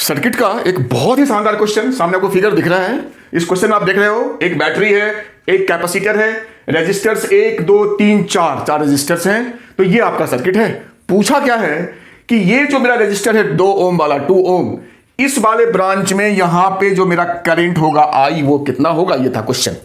Circuit का एक बहुत ही शानदार क्वेश्चन सामने आपको फिगर दिख रहा है। इस क्वेश्चन में आप देख रहे हो एक बैटरी है, एक कैपेसिटर है, रेजिस्टर्स 1 2 3 4 चार रेजिस्टर्स हैं। तो ये आपका सर्किट है। पूछा क्या है कि ये जो मेरा रेजिस्टर है 2 ओम वाला 2 ओम, इस वाले ब्रांच में यहां पे जो मेरा करंट होगा आई वो कितना होगा, ये था क्वेश्चन।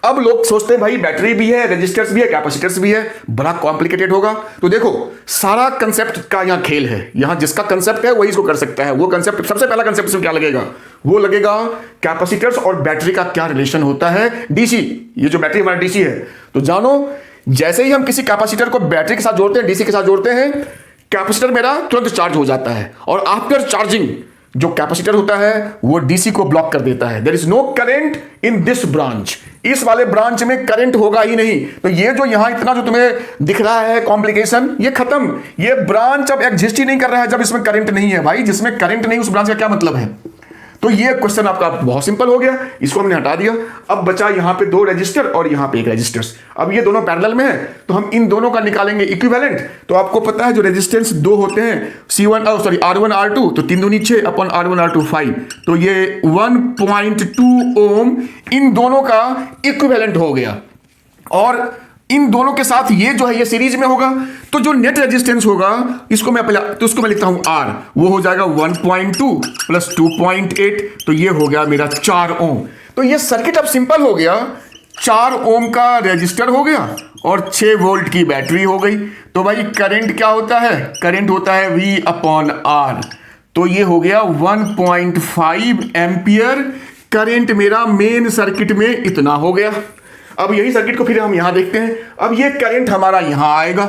अब लोग सोचते हैं भाई बैटरी भी है, रेजिस्टर्स भी है, कैपेसिटर्स भी है, बड़ा कॉम्प्लिकेटेड होगा। तो देखो सारा कंसेप्ट का यहाँ खेल है। यहाँ जिसका कंसेप्ट है वही इसको कर सकता है। वो कंसेप्ट, सबसे पहला कंसेप्ट इसमें क्या लगेगा, वो लगेगा कैपेसिटर्स और बैटरी का क्या रिलेशन होता है, डीसी। ये जो बैटरी हमारा डीसी है, तो जानो जैसे ही हम किसी कैपेसिटर को बैटरी के साथ जोड़ते हैं, डीसी के साथ जोड़ते हैं, कैपेसिटर मेरा तुरंत चार्ज हो जाता है और आफ्टर चार्जिंग जो कैपेसिटर होता है वो डीसी को ब्लॉक कर देता है। There is no current in this branch. इस वाले ब्रांच में करंट होगा ही नहीं। तो ये जो यहां इतना जो तुम्हें दिख रहा है कॉम्प्लिकेशन, ये खत्म। ये ब्रांच अब एग्जिस्ट ही नहीं कर रहा है जब इसमें करंट नहीं है। भाई जिसमें करंट नहीं उस ब्रांच का क्या मतलब है। तो ये क्वेश्चन आपका बहुत सिंपल हो गया, इसको हमने हटा दिया। अब बचा यहां पे 2 रजिस्टर और यहां पे 1 रजिस्टर्स। अब ये दोनों पैरेलल में है तो हम इन दोनों का निकालेंगे इक्विवेलेंट। तो आपको पता है जो रेजिस्टेंस 2 होते हैं R1 R2, तो 3 दूनी 6 अपन R1 R2 5, तो ये 1.2 ओम इन दोनों का इक्विवेलेंट हो गया। और इन दोनों के साथ ये जो है ये सीरीज में होगा। तो जो नेट रेजिस्टेंस होगा इसको मैं लिखता हूं R, वो हो जाएगा 1.2 प्लस 2.8, तो ये हो गया मेरा 4 ओम। तो ये सर्किट अब सिंपल हो गया। 4 ओम का रेजिस्टर हो गया और 6 वोल्ट की बैटरी हो गई। तो भाई करंट क्या होता है, करंट होता है V/R। तो ये हो गया 1.5 एम्पियर करंट मेरा मेन सर्किट में इतना हो गया। अब यही सर्किट को फिर हम यहां देखते हैं। अब ये करंट हमारा यहां आएगा।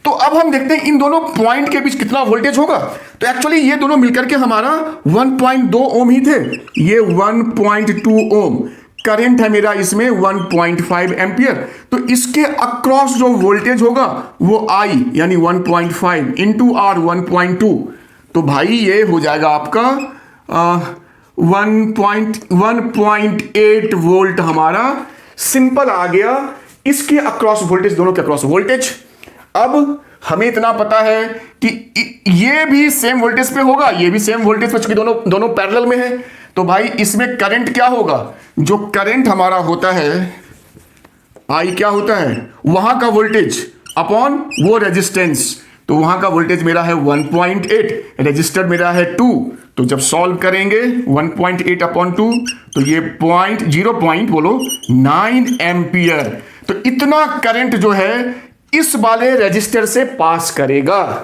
तो अब हम देखते हैं इन दोनों पॉइंट के बीच कितना वोल्टेज होगा। तो एक्चुअली ये दोनों मिलकर के हमारा 1.2 ओम ही थे। ये 1.2 ओम करंट है मेरा, इसमें 1.5 एम्पियर। तो इसके अक्रॉस जो वोल्टेज होगा वो आई यानी 1.5 इंटू R 1.2। तो भाई ये हो जाएगा आपका 1.8 वोल्ट हमारा सिंपल आ गया। इसके अक्रॉस वोल्टेज, दोनों के अक्रॉस वोल्टेज। अब हमें इतना पता है कि ये भी सेम वोल्टेज पे होगा, ये भी सेम वोल्टेज पे, चूंकि दोनों पैरेलल में है। तो भाई इसमें करंट क्या होगा, जो करंट हमारा होता है आई क्या होता है वहां का वोल्टेज अपॉन वो रेजिस्टेंस। तो वहां का वोल्टेज मेरा है 1.8, रेजिस्टर मेरा है 2। तो जब सॉल्व करेंगे 1.8 अपॉन 2, तो ये 0.9 एम्पियर। तो इतना करंट जो है इस वाले रेजिस्टर से पास करेगा।